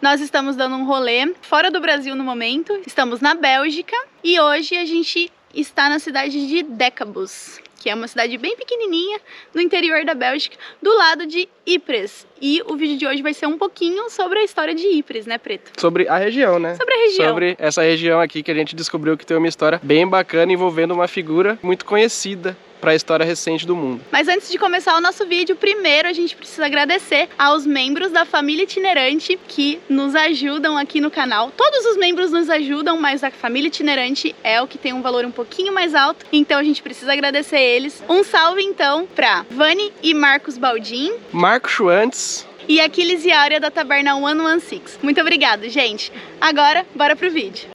Nós estamos dando um rolê fora do Brasil no momento, estamos na Bélgica e hoje a gente está na cidade de Decabos, que é uma cidade bem pequenininha no interior da Bélgica, do lado de Ypres. E o vídeo de hoje vai ser um pouquinho sobre a história de Ypres, né, Preto? Sobre a região, né? Sobre a região. Sobre essa região aqui que a gente descobriu que tem uma história bem bacana envolvendo uma figura muito conhecida para a história recente do mundo. Mas antes de começar o nosso vídeo, primeiro a gente precisa agradecer aos membros da família itinerante que nos ajudam aqui no canal. Todos os membros nos ajudam, mas a família itinerante é o que tem um valor um pouquinho mais alto, então a gente precisa agradecer eles. Um salve então para Vani e Marcos Baldin, Marco Schwantz e Aquiles e Áurea da Taberna 116. Muito obrigado, gente. Agora, bora pro vídeo.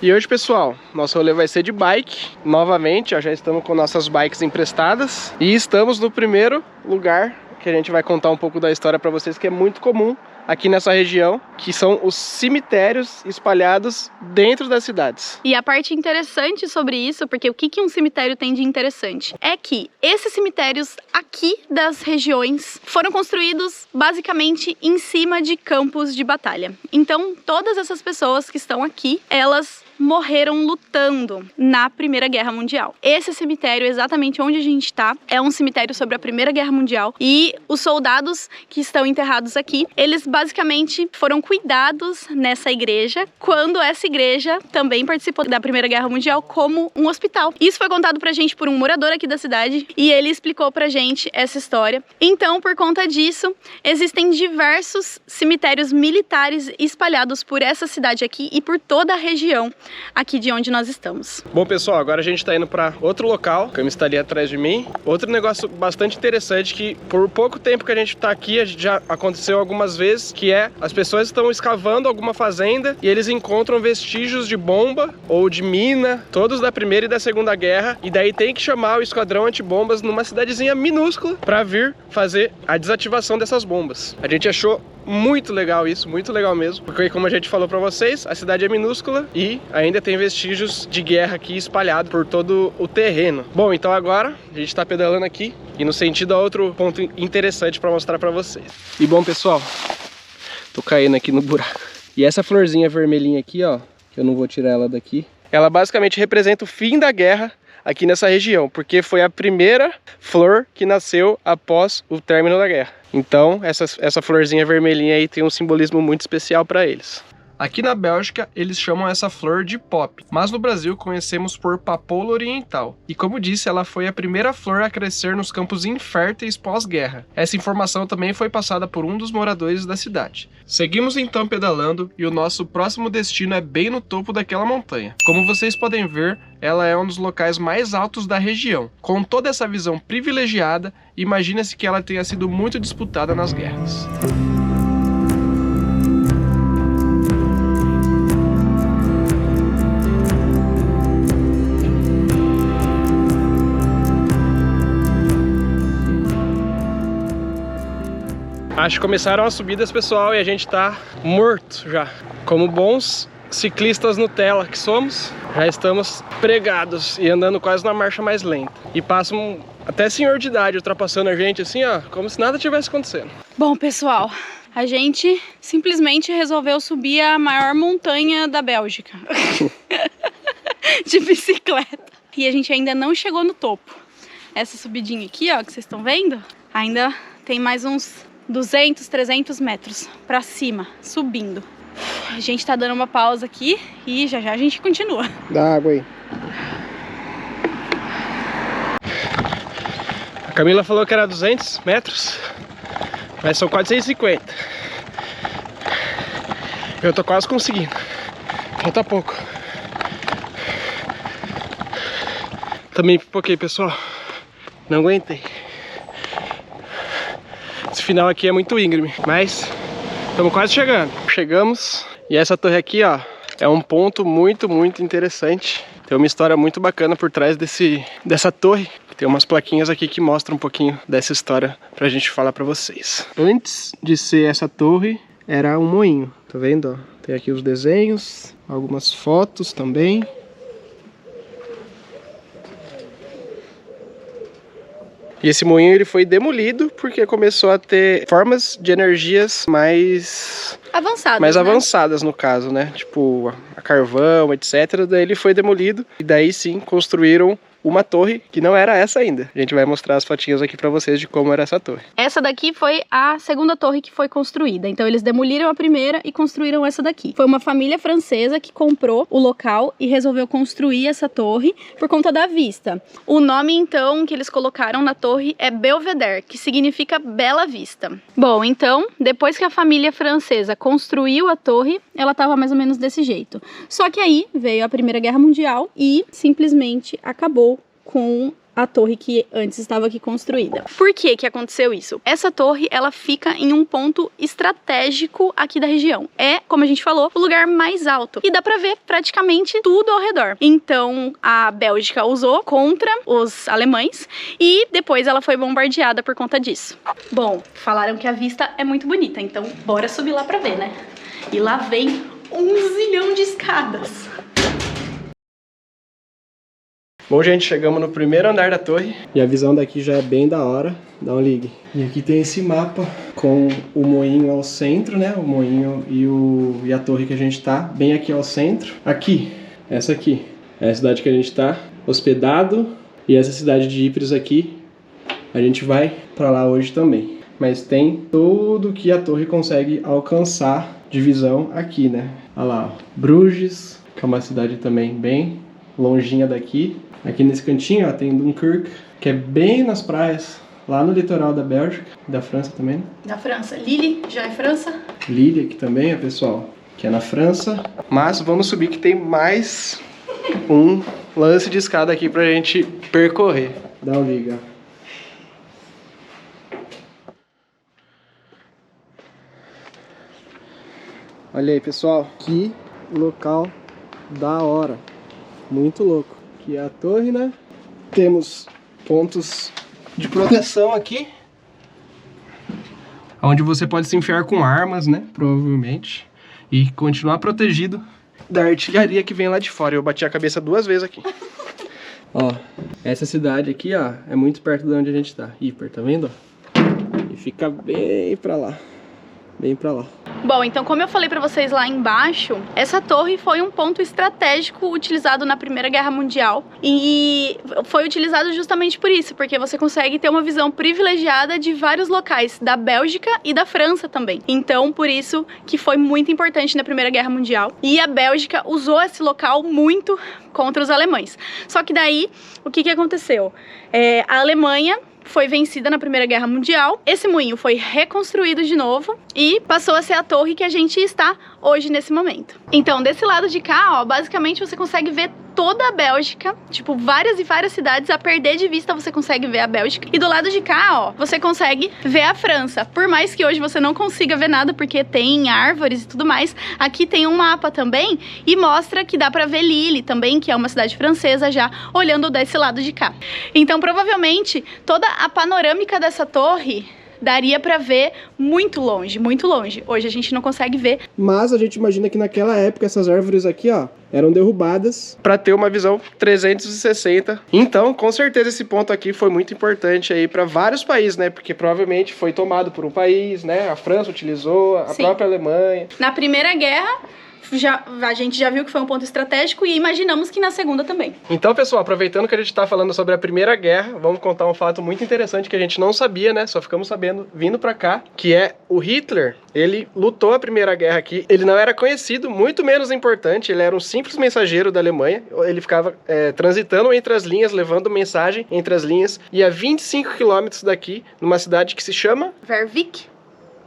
E hoje, pessoal, nosso rolê vai ser de bike. Novamente, já estamos com nossas bikes emprestadas. E estamos no primeiro lugar que a gente vai contar um pouco da história para vocês, que é muito comum aqui nessa região, que são os cemitérios espalhados dentro das cidades. E a parte interessante sobre isso, porque o que um cemitério tem de interessante? É que esses cemitérios aqui das regiões foram construídos basicamente em cima de campos de batalha. Então, todas essas pessoas que estão aqui, elas morreram lutando na Primeira Guerra Mundial. Esse cemitério, exatamente onde a gente está, é um cemitério sobre a Primeira Guerra Mundial e os soldados que estão enterrados aqui, eles basicamente foram cuidados nessa igreja, quando essa igreja também participou da Primeira Guerra Mundial como um hospital. Isso foi contado pra gente por um morador aqui da cidade e ele explicou pra gente essa história. Então, por conta disso, existem diversos cemitérios militares espalhados por essa cidade aqui e por toda a região aqui de onde nós estamos. Bom, pessoal, agora a gente está indo para outro local. A Cami está ali atrás de mim. Outro negócio bastante interessante que por pouco tempo que a gente está aqui, a gente já aconteceu algumas vezes, que é as pessoas estão escavando alguma fazenda e eles encontram vestígios de bomba ou de mina, todos da Primeira e da Segunda Guerra, e daí tem que chamar o esquadrão antibombas numa cidadezinha minúscula para vir fazer a desativação dessas bombas. A gente achou muito legal isso, muito legal mesmo, porque como a gente falou pra vocês, a cidade é minúscula e ainda tem vestígios de guerra aqui espalhados por todo o terreno. Bom, então agora a gente tá pedalando aqui e no sentido a outro ponto interessante pra mostrar pra vocês. E bom, pessoal, tô caindo aqui no buraco. E essa florzinha vermelhinha aqui, ó, que eu não vou tirar ela daqui, ela basicamente representa o fim da guerra aqui nessa região, porque foi a primeira flor que nasceu após o término da guerra. Então, essa florzinha vermelhinha aí tem um simbolismo muito especial para eles. Aqui na Bélgica, eles chamam essa flor de pop, mas no Brasil conhecemos por papoula oriental. E como disse, ela foi a primeira flor a crescer nos campos inférteis pós-guerra. Essa informação também foi passada por um dos moradores da cidade. Seguimos então pedalando e o nosso próximo destino é bem no topo daquela montanha. Como vocês podem ver, ela é um dos locais mais altos da região. Com toda essa visão privilegiada, imagina-se que ela tenha sido muito disputada nas guerras. Acho que começaram as subidas, pessoal, e a gente tá morto já. Como bons ciclistas Nutella que somos, já estamos pregados e andando quase na marcha mais lenta. E passa até senhor de idade ultrapassando a gente assim, ó, como se nada tivesse acontecendo. Bom, pessoal, a gente simplesmente resolveu subir a maior montanha da Bélgica de bicicleta. E a gente ainda não chegou no topo. Essa subidinha aqui, ó, que vocês estão vendo, ainda tem mais uns 200, 300 metros pra cima, subindo. A gente tá dando uma pausa aqui e já já a gente continua. Dá água aí. A Camila falou que era 200 metros, mas são quase 150. Eu tô quase conseguindo. Falta pouco. Também pipoquei, pessoal. Não aguentei. Esse final aqui é muito íngreme, mas estamos quase chegando. Chegamos e essa torre aqui, ó, é um ponto muito interessante. Tem uma história muito bacana por trás dessa torre. Tem umas plaquinhas aqui que mostram um pouquinho dessa história pra gente falar pra vocês. Antes de ser essa torre, era um moinho, tá vendo? Ó? Tem aqui os desenhos, algumas fotos também. E esse moinho ele foi demolido porque começou a ter formas de energias mais avançadas no caso, né? Tipo a carvão, etc. Daí ele foi demolido e daí sim construíram uma torre que não era essa ainda. A gente vai mostrar as fotinhas aqui pra vocês de como era essa torre. Essa daqui foi a segunda torre que foi construída. Então eles demoliram a primeira e construíram essa daqui. Foi uma família francesa que comprou o local e resolveu construir essa torre por conta da vista. O nome então que eles colocaram na torre é Belvedere, que significa Bela Vista. Bom, então depois que a família francesa construiu a torre, ela estava mais ou menos desse jeito. Só que aí veio a Primeira Guerra Mundial e simplesmente acabou com a torre que antes estava aqui construída. Por que que aconteceu isso? Essa torre, ela fica em um ponto estratégico aqui da região. É, como a gente falou, o lugar mais alto. E dá pra ver praticamente tudo ao redor. Então, a Bélgica usou contra os alemães e depois ela foi bombardeada por conta disso. Bom, falaram que a vista é muito bonita, então bora subir lá pra ver, né? E lá vem 1 zilhão de escadas. Bom, gente, chegamos no primeiro andar da torre e a visão daqui já é bem da hora. Dá um ligue. E aqui tem esse mapa com o moinho ao centro, né? O moinho e a torre que a gente tá, bem aqui ao centro. Aqui, essa aqui, é a cidade que a gente tá hospedado. E essa cidade de Ypres aqui, a gente vai pra lá hoje também. Mas tem tudo que a torre consegue alcançar de visão aqui, né? Olha lá, ó. Bruges, que é uma cidade também bem longinha daqui. Aqui nesse cantinho, ó, tem Dunkirk, que é bem nas praias, lá no litoral da Bélgica, da França também, né? Da França. Lille, já é França? Lille aqui também, ó, pessoal, que é na França. Mas vamos subir que tem mais um lance de escada aqui pra gente percorrer. Dá um liga. Olha aí, pessoal, que local da hora. Muito louco. Aqui é a torre, né? Temos pontos de proteção aqui, onde você pode se enfiar com armas, né? Provavelmente. E continuar protegido da artilharia que vem lá de fora. Eu bati a cabeça 2 vezes aqui. Ó, essa cidade aqui, ó, é muito perto de onde a gente tá. Ypres, tá vendo? E fica bem pra lá. Bem pra lá. Bom, então como eu falei pra vocês lá embaixo, essa torre foi um ponto estratégico utilizado na Primeira Guerra Mundial e foi utilizado justamente por isso, porque você consegue ter uma visão privilegiada de vários locais, da Bélgica e da França também. Então, por isso que foi muito importante na Primeira Guerra Mundial e a Bélgica usou esse local muito contra os alemães. Só que daí, o que aconteceu? A Alemanha foi vencida na Primeira Guerra Mundial, esse moinho foi reconstruído de novo e passou a ser a torre que a gente está hoje nesse momento. Então, desse lado de cá, ó, basicamente você consegue ver toda a Bélgica, tipo, várias e várias cidades, a perder de vista você consegue ver a Bélgica. E do lado de cá, ó, você consegue ver a França. Por mais que hoje você não consiga ver nada, porque tem árvores e tudo mais, aqui tem um mapa também e mostra que dá pra ver Lille também, que é uma cidade francesa já, olhando desse lado de cá. Então, provavelmente, toda a panorâmica dessa torre daria pra ver muito longe, muito longe. Hoje a gente não consegue ver. Mas a gente imagina que naquela época essas árvores aqui, ó, eram derrubadas para ter uma visão 360. Então, com certeza esse ponto aqui foi muito importante aí para vários países, né? Porque provavelmente foi tomado por um país, né? A França utilizou, a própria Alemanha. Na Primeira Guerra, a gente já viu que foi um ponto estratégico e imaginamos que na segunda também. Então, pessoal, aproveitando que a gente está falando sobre a Primeira Guerra, vamos contar um fato muito interessante que a gente não sabia, né? Só ficamos sabendo vindo para cá, que é o Hitler. Ele lutou a Primeira Guerra aqui, ele não era conhecido, muito menos importante, ele era um simples mensageiro da Alemanha, ele ficava transitando entre as linhas, levando mensagem entre as linhas, e a 25 quilômetros daqui, numa cidade que se chama Vervik.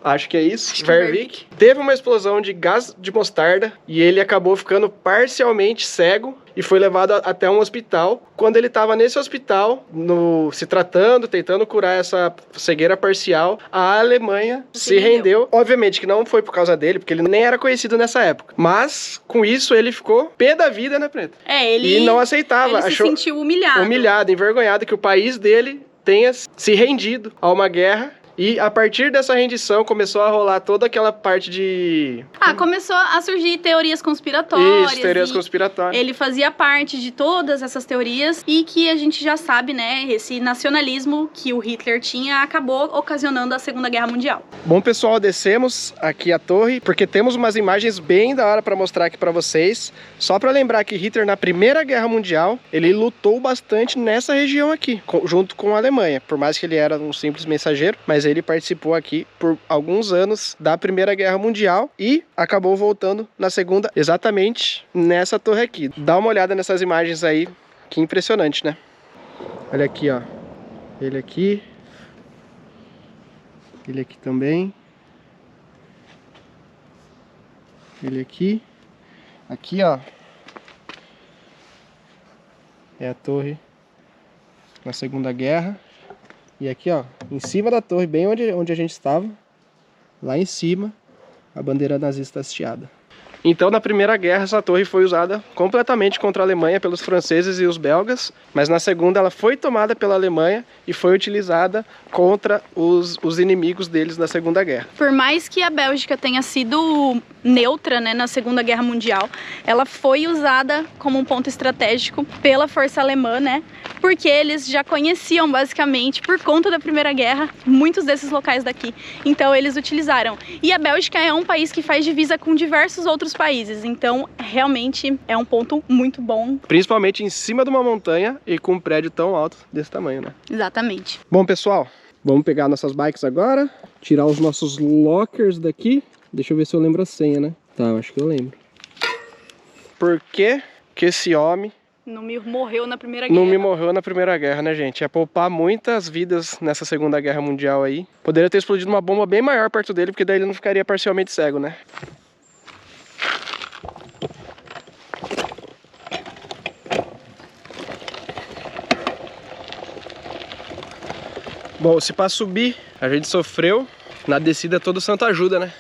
Acho que é isso, Vervik. Teve uma explosão de gás de mostarda e ele acabou ficando parcialmente cego e foi levado até um hospital. Quando ele estava nesse hospital, se tratando, tentando curar essa cegueira parcial, a Alemanha se rendeu. Obviamente que não foi por causa dele, porque ele nem era conhecido nessa época. Mas, com isso, ele ficou pé da vida, né, Preta? Ele... E não aceitava. Ele se sentiu humilhado. Humilhado, envergonhado, que o país dele tenha se rendido a uma guerra E a partir dessa rendição começou a rolar toda aquela parte de... Começou a surgir teorias conspiratórias. Isso, teorias conspiratórias. Ele fazia parte de todas essas teorias e que a gente já sabe, né, esse nacionalismo que o Hitler tinha acabou ocasionando a Segunda Guerra Mundial. Bom, pessoal, descemos aqui a torre porque temos umas imagens bem da hora para mostrar aqui para vocês. Só para lembrar que Hitler, na Primeira Guerra Mundial, ele lutou bastante nessa região aqui, junto com a Alemanha. Por mais que ele era um simples mensageiro, mas ele participou aqui por alguns anos da Primeira Guerra Mundial e acabou voltando na Segunda, exatamente nessa torre aqui. Dá uma olhada nessas imagens aí, que impressionante, né? Olha aqui, ó. Ele aqui. Ele aqui também. Ele aqui. Aqui, ó. É a torre na Segunda Guerra. E aqui, ó, em cima da torre, bem onde a gente estava, lá em cima, a bandeira nazista hasteada. Então, na Primeira Guerra, essa torre foi usada completamente contra a Alemanha pelos franceses e os belgas, mas na Segunda ela foi tomada pela Alemanha e foi utilizada contra os inimigos deles na Segunda Guerra. Por mais que a Bélgica tenha sido neutra, né, na Segunda Guerra Mundial, ela foi usada como um ponto estratégico pela força alemã, né, porque eles já conheciam basicamente, por conta da Primeira Guerra, muitos desses locais daqui. Então eles utilizaram. E a Bélgica é um país que faz divisa com diversos outros países, então realmente é um ponto muito bom. Principalmente em cima de uma montanha e com um prédio tão alto desse tamanho, né? Exatamente. Bom, pessoal, vamos pegar nossas bikes agora, tirar os nossos lockers daqui. Deixa eu ver se eu lembro a senha, né? Tá, eu acho que eu lembro. Por que esse homem não me morreu na Primeira Guerra? Não me morreu na Primeira Guerra, né, gente? Ia poupar muitas vidas nessa Segunda Guerra Mundial aí. Poderia ter explodido uma bomba bem maior perto dele, porque daí ele não ficaria parcialmente cego, né? Bom, se para subir a gente sofreu, na descida todo santo ajuda, né?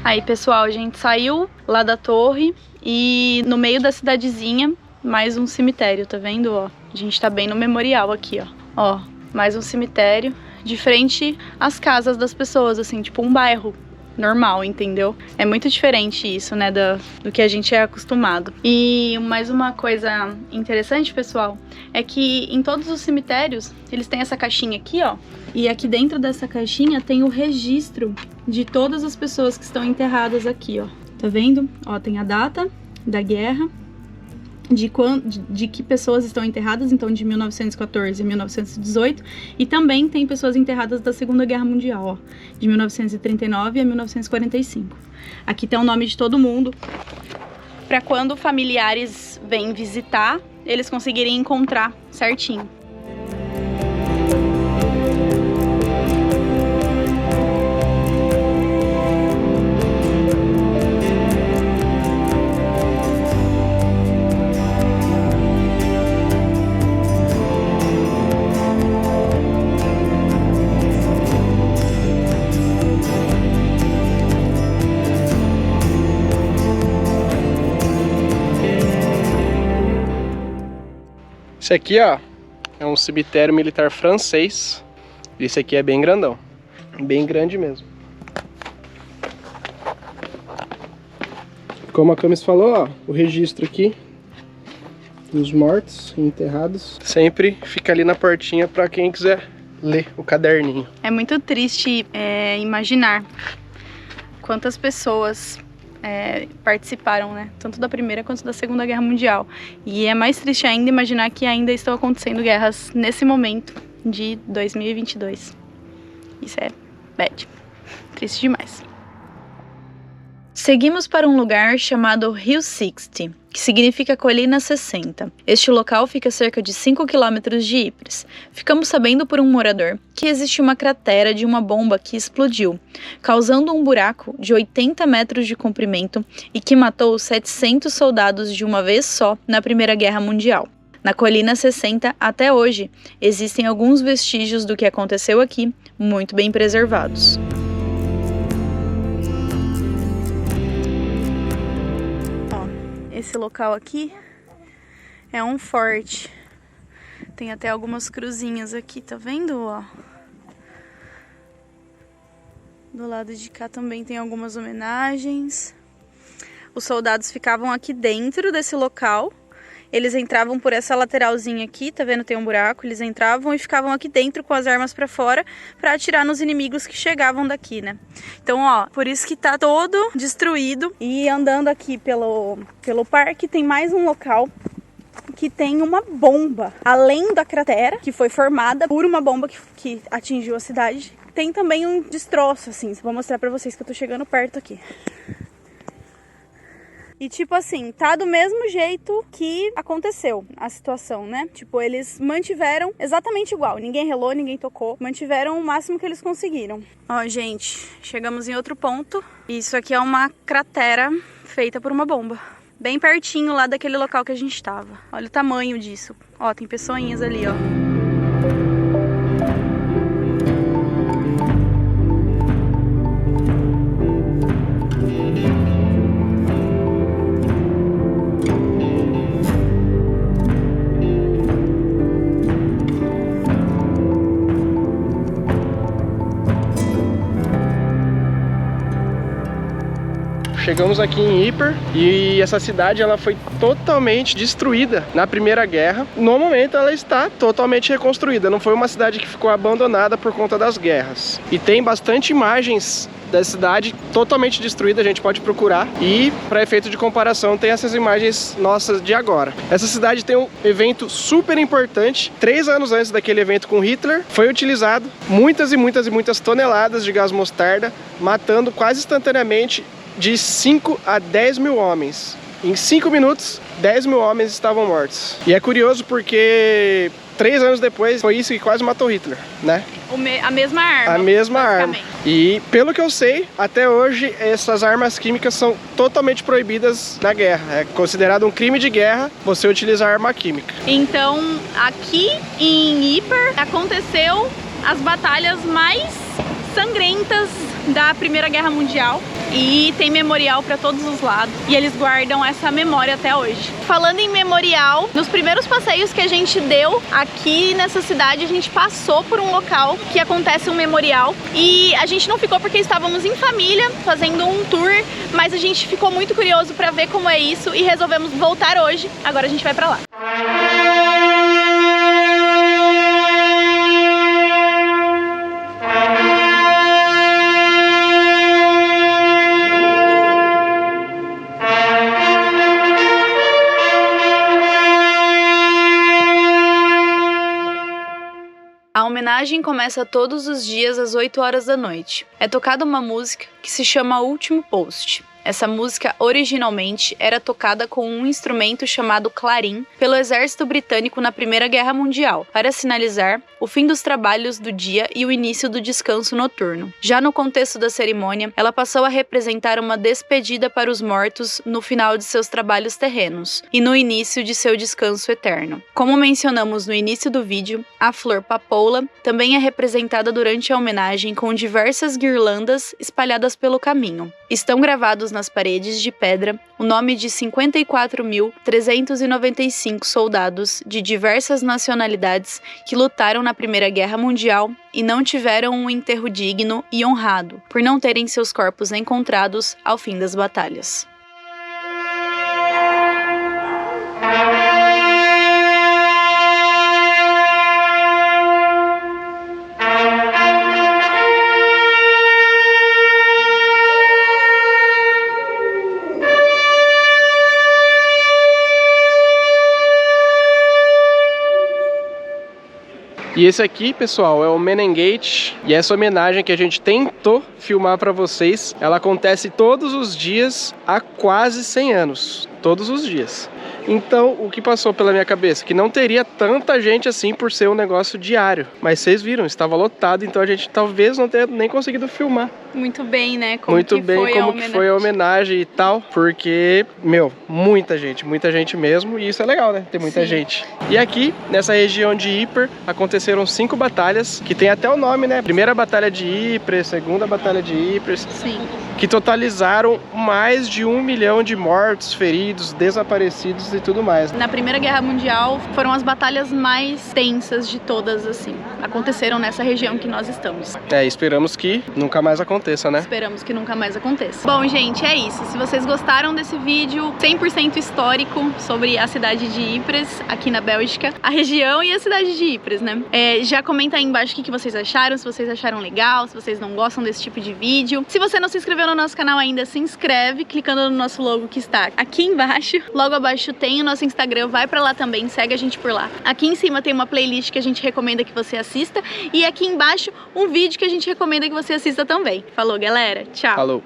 Aí, pessoal, a gente saiu lá da torre e no meio da cidadezinha, mais um cemitério, tá vendo? Ó, a gente tá bem no memorial aqui, ó. Ó, mais um cemitério de frente às casas das pessoas, assim, tipo um bairro normal, entendeu? É muito diferente isso, né, do que a gente é acostumado. E mais uma coisa interessante, pessoal, é que em todos os cemitérios, eles têm essa caixinha aqui, ó. E aqui dentro dessa caixinha tem o registro de todas as pessoas que estão enterradas aqui, ó. Tá vendo? Ó, tem a data da guerra, de que pessoas estão enterradas, então de 1914 a 1918, e também tem pessoas enterradas da Segunda Guerra Mundial, ó, de 1939 a 1945. Aqui tem o nome de todo mundo, para quando familiares vêm visitar, eles conseguirem encontrar certinho. Esse aqui, ó, é um cemitério militar francês. Esse aqui é bem grandão. Bem grande mesmo. Como a Camis falou, ó, o registro aqui dos mortos e enterrados sempre fica ali na portinha para quem quiser ler o caderninho. É muito triste imaginar quantas pessoas participaram, né? Tanto da Primeira quanto da Segunda Guerra Mundial. E é mais triste ainda imaginar que ainda estão acontecendo guerras nesse momento de 2022. Isso é bad. Triste demais. Seguimos para um lugar chamado Rio 60, que significa Colina 60. Este local fica a cerca de 5 km de Ypres. Ficamos sabendo por um morador que existe uma cratera de uma bomba que explodiu, causando um buraco de 80 metros de comprimento e que matou 700 soldados de uma vez só na Primeira Guerra Mundial. Na Colina 60, até hoje, existem alguns vestígios do que aconteceu aqui, muito bem preservados. Ó, esse local aqui é um forte. Tem até algumas cruzinhas aqui, tá vendo? Ó. Do lado de cá também tem algumas homenagens. Os soldados ficavam aqui dentro desse local. Eles entravam por essa lateralzinha aqui, tá vendo? Tem um buraco. Eles entravam e ficavam aqui dentro com as armas pra fora pra atirar nos inimigos que chegavam daqui, né? Então, ó, por isso que tá todo destruído. E andando aqui pelo parque tem mais um local que tem uma bomba. Além da cratera, que foi formada por uma bomba que atingiu a cidade, tem também um destroço, assim. Vou mostrar pra vocês que eu tô chegando perto aqui. E tipo assim, tá do mesmo jeito que aconteceu a situação, né? Tipo, eles mantiveram exatamente igual. Ninguém relou, ninguém tocou. Mantiveram o máximo que eles conseguiram. Ó, gente, chegamos em outro ponto. Isso aqui é uma cratera feita por uma bomba. Bem pertinho lá daquele local que a gente tava. Olha o tamanho disso. Ó, tem pessoinhas ali, ó. Chegamos aqui em Ypres e essa cidade ela foi totalmente destruída na Primeira Guerra. No momento ela está totalmente reconstruída, não foi uma cidade que ficou abandonada por conta das guerras. E tem bastante imagens da cidade totalmente destruída, a gente pode procurar. E para efeito de comparação tem essas imagens nossas de agora. Essa cidade tem um evento super importante. 3 anos antes daquele evento com Hitler, foi utilizado muitas e muitas toneladas de gás mostarda, matando quase instantaneamente de 5 a 10 mil homens. Em 5 minutos, 10 mil homens estavam mortos. E é curioso porque 3 anos depois foi isso que quase matou Hitler, né? A mesma arma. A mesma arma. E pelo que eu sei, até hoje essas armas químicas são totalmente proibidas na guerra. É considerado um crime de guerra você utilizar arma química. Então, aqui em Ypres aconteceu as batalhas mais sangrentas da Primeira Guerra Mundial. E tem memorial para todos os lados. E eles guardam essa memória até hoje. Falando em memorial, nos primeiros passeios que a gente deu aqui nessa cidade, a gente passou por um local que acontece um memorial. E a gente não ficou porque estávamos em família, fazendo um tour. Mas a gente ficou muito curioso para ver como é isso e resolvemos voltar hoje. Agora a gente vai para lá. A homenagem começa todos os dias às 8 horas da noite. É tocada uma música que se chama Último Post. Essa música originalmente era tocada com um instrumento chamado clarim pelo exército britânico na Primeira Guerra Mundial, para sinalizar o fim dos trabalhos do dia e o início do descanso noturno. Já no contexto da cerimônia, ela passou a representar uma despedida para os mortos no final de seus trabalhos terrenos e no início de seu descanso eterno. Como mencionamos no início do vídeo, a flor papoula também é representada durante a homenagem com diversas guirlandas espalhadas pelo caminho. Estão gravados nas paredes de pedra o nome de 54.395 soldados de diversas nacionalidades que lutaram na Primeira Guerra Mundial e não tiveram um enterro digno e honrado, por não terem seus corpos encontrados ao fim das batalhas. E esse aqui, pessoal, é o Menengate, e essa homenagem que a gente tentou filmar para vocês, ela acontece todos os dias há quase 100 anos. todos os dias. Então, o que passou pela minha cabeça? Que não teria tanta gente assim por ser um negócio diário. Mas vocês viram, estava lotado, então a gente talvez não tenha nem conseguido filmar. Muito bem, né? Como Muito que bem foi como que foi a homenagem e tal, porque, meu, muita gente mesmo, e isso é legal, né? Ter muita gente. E aqui, nessa região de Ypres, aconteceram 5 batalhas, que tem até o nome, né? Primeira batalha de Ypres, segunda batalha de Ypres. Sim. Que totalizaram mais de 1 milhão de mortos, feridos, desaparecidos e tudo mais. Na Primeira Guerra Mundial foram as batalhas mais tensas de todas, assim. Aconteceram nessa região que nós estamos. Esperamos que nunca mais aconteça, né? Esperamos que nunca mais aconteça. Bom, gente, é isso. Se vocês gostaram desse vídeo 100% histórico sobre a cidade de Ypres, aqui na Bélgica, a região e a cidade de Ypres, né? Já comenta aí embaixo o que vocês acharam, se vocês acharam legal, se vocês não gostam desse tipo de vídeo. Se você não se inscreveu no nosso canal ainda, se inscreve clicando no nosso logo que está aqui embaixo. Logo abaixo tem o nosso Instagram, vai pra lá também, segue a gente por lá. Aqui em cima tem uma playlist que a gente recomenda que você assista e aqui embaixo um vídeo que a gente recomenda que você assista também. Falou, galera. Tchau. Falou.